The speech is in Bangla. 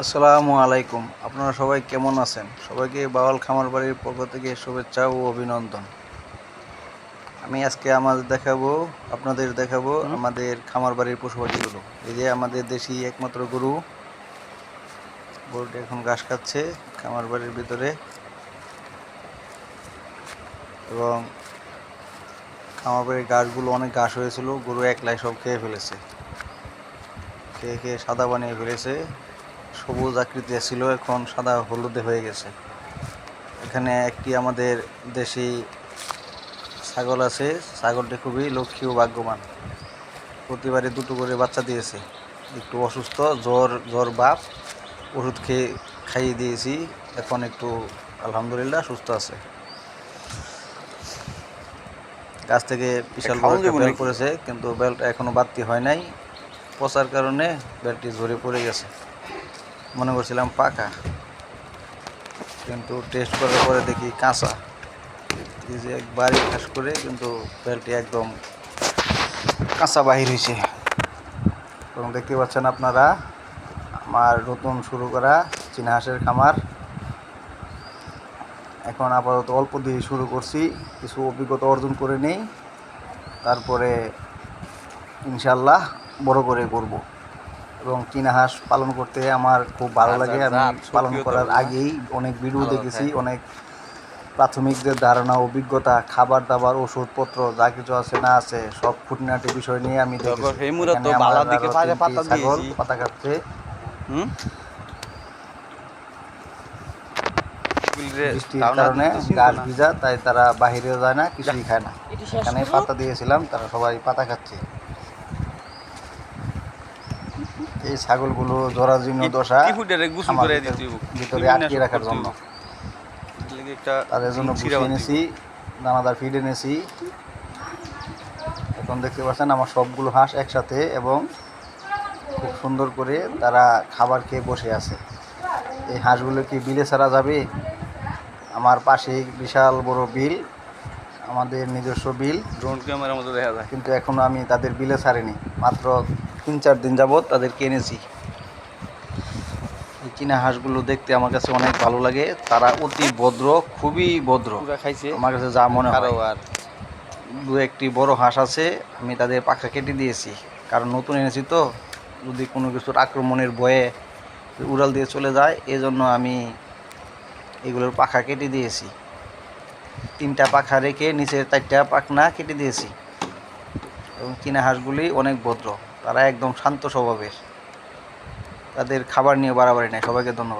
আসসালামু আলাইকুম। আপনারা সবাই কেমন আছেন? সবাইকে বাওয়াল খামার বাড়ির পক্ষ থেকে শুভেচ্ছা ও অভিনন্দন। আমি আজকে আপনাদের দেখাবো আমাদের খামার বাড়ির পশু পাখিগুলো। এই যে আমাদের দেশি একমাত্র গরুটি এখন ঘাস খাচ্ছে খামার বাড়ির ভিতরে, এবং খামার বাড়ির ঘাসগুলো অনেক ঘাস হয়েছিল, গরু একলাই সব খেয়ে ফেলেছে, খেয়ে খেয়ে সাদা বানিয়ে ফেলেছে। সবুজ আকৃতি ছিল, এখন সাদা হলুদে হয়ে গেছে। এখানে একটি আমাদের দেশি ছাগল আছে। ছাগলটি খুবই লক্ষ্মী ও ভাগ্যবান, প্রতিবারই দুটো করে বাচ্চা দিয়েছে। একটু অসুস্থ, জ্বর ভাব, ওষুধ খাইয়ে দিয়েছি, এখন একটু আলহামদুলিল্লাহ সুস্থ আছে। গাছ থেকে বিশাল বড় একটা বেল পড়েছে, কিন্তু বেলটা এখনো বাড়তি হয় নাই। পচার কারণে বেলটি ঝরে পড়ে গেছে। মনে করছিলাম পাকা, কিন্তু টেস্ট করার পরে দেখি কাঁচা। এই যে একবারই খাস করে, কিন্তু বেলটি একদম কাঁচা বাহির হয়েছে। এবং দেখতে পাচ্ছেন আপনারা আমার নতুন শুরু করা চীনা হাঁসের খামার। এখন আপাতত অল্প দিয়ে শুরু করছি, কিছু অভিজ্ঞতা অর্জন করে নেই, তারপরে ইনশাল্লাহ বড় করে করব। এবং চীনা হাঁস পালন করতে আমার খুব ভালো লাগে। আমি পালন করার আগেই অনেক ভিডিও দেখেছি, অনেক প্রাথমিক যে ধারণা, অভিজ্ঞতা, খাবার দাবার, ওষুধপত্র যা কিছু আছে না আছে সব খুঁটিনাটি বিষয় নিয়ে আমি দেখেছি। ছাগল পাতা খাচ্ছে, বৃষ্টির কারণে গাছ ভিজা, তাই তারা বাহিরেও যায় না, কিছুই খায় না। এখানে পাতা দিয়েছিলাম, তারা সবাই পাতা খাচ্ছে। এই ছাগলগুলো জরাজীর্ণ দশা ভিতরে আটকে রাখার জন্য, তাদের জন্য ভুসি এনেছি, দানাদার ফিড এনেছি। এখন দেখতে পাচ্ছেন আমার সবগুলো হাঁস একসাথে, এবং খুব সুন্দর করে তারা খাবার খেয়ে বসে আছে। এই হাঁসগুলো কি বিলে ছাড়া যাবে? আমার পাশে বিশাল বড় বিল, আমাদের নিজস্ব বিল, ড্রোন ক্যামেরার মতো দেখা যায়, কিন্তু এখনও আমি তাদের বিলে ছাড়িনি। মাত্র 3-4 দিন যাবৎ তাদেরকে এনেছি। এই চীনা হাঁসগুলো দেখতে আমার কাছে অনেক ভালো লাগে। তারা অতি ভদ্র, খুবই ভদ্র আমার কাছে যা মনে হয়। আর দু একটি বড় হাঁস আছে, আমি তাদের পাখা কেটে দিয়েছি, কারণ নতুন এনেছি তো, যদি কোনো কিছুর আক্রমণের ভয়ে উড়াল দিয়ে চলে যায়, এজন্য আমি এগুলোর পাখা কেটে দিয়েছি। 3টা পাখা রেখে নিচের 4টা পাখনা কেটে দিয়েছি। এবং চীনা হাঁসগুলি অনেক ভদ্র, তারা একদম শান্ত স্বভাবের, তাদের খাবার নিয়ে বাড়াবাড়ি নেই। সবাইকে ধন্যবাদ।